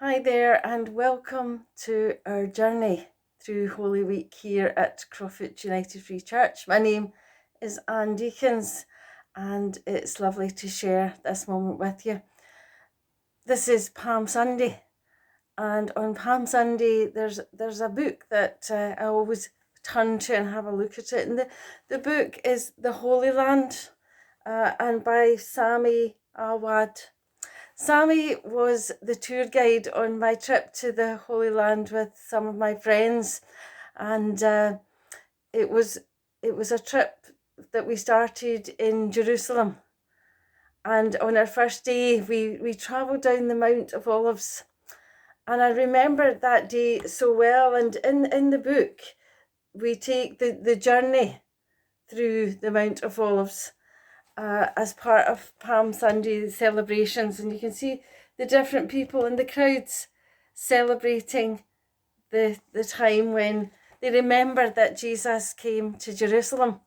Hi there, and welcome to our journey through Holy Week here at Crowfoot United Free Church. My name is Ann Deacons, and it's lovely to share this moment with you. This is Palm Sunday, and on Palm Sunday there's a book that I always turn to and have a look at it, and the book is The Holy Land, and by Sammy Awad. Sammy was the tour guide on my trip to the Holy Land with some of my friends, and it was a trip that we started in Jerusalem. And on our first day, we travelled down the Mount of Olives, and I remember that day so well. And in the book, we take the journey through the Mount of Olives as part of Palm Sunday celebrations, and you can see the different people in the crowds celebrating the time when they remember that Jesus came to Jerusalem.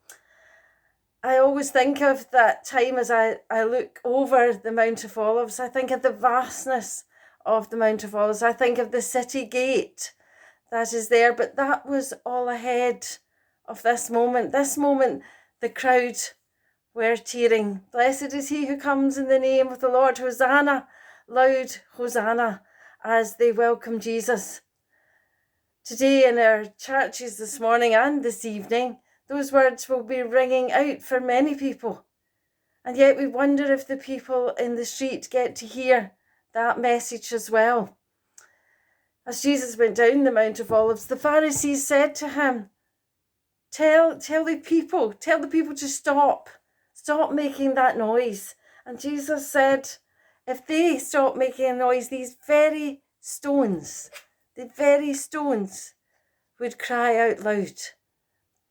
I always think of that time as I look over the Mount of Olives. I think of the vastness of the Mount of Olives. I think of the city gate that is there, but that was all ahead of this moment. This moment, the crowd were cheering, "Blessed is he who comes in the name of the Lord, Hosanna," loud Hosanna, as they welcome Jesus. Today in our churches this morning and this evening, those words will be ringing out for many people. And yet we wonder if the people in the street get to hear that message as well. As Jesus went down the Mount of Olives, the Pharisees said to him, Tell the people to stop making that noise. And Jesus said, if they stop making a noise, these very stones would cry out loud.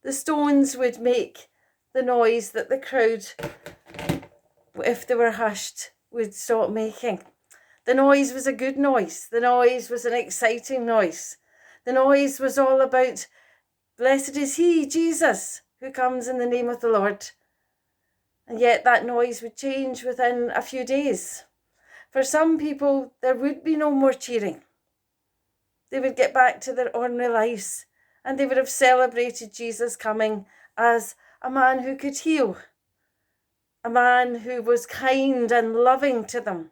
The stones would make the noise that the crowd, if they were hushed, would stop making. The noise was a good noise. The noise was an exciting noise. The noise was all about, blessed is he, Jesus, who comes in the name of the Lord. And yet that noise would change within a few days. For some people, there would be no more cheering. They would get back to their ordinary lives, and they would have celebrated Jesus coming as a man who could heal, a man who was kind and loving to them.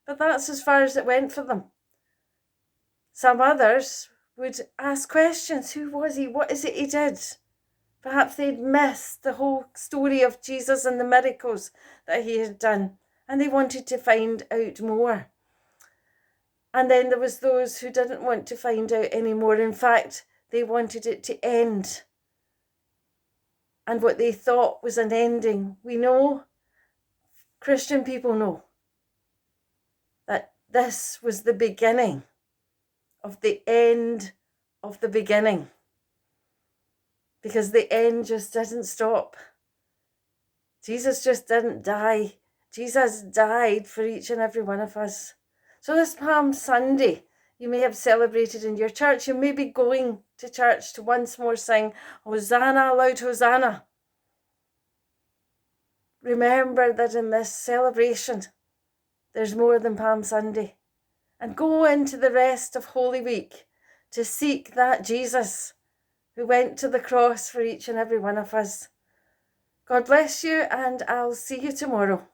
But that's as far as it went for them. Some others would ask questions. Who was he? What is it he did? Perhaps they'd missed the whole story of Jesus and the miracles that he had done, and they wanted to find out more. And then there was those who didn't want to find out anymore. In fact, they wanted it to end. And what they thought was an ending, we know, Christian people know, that this was the beginning of the end of the beginning. Because the end just didn't stop. Jesus just didn't die. Jesus died for each and every one of us. So this Palm Sunday, you may have celebrated in your church. You may be going to church to once more sing, Hosanna, loud Hosanna. Remember that in this celebration, there's more than Palm Sunday. And go into the rest of Holy Week to seek that Jesus who went to the cross for each and every one of us. God bless you, and I'll see you tomorrow.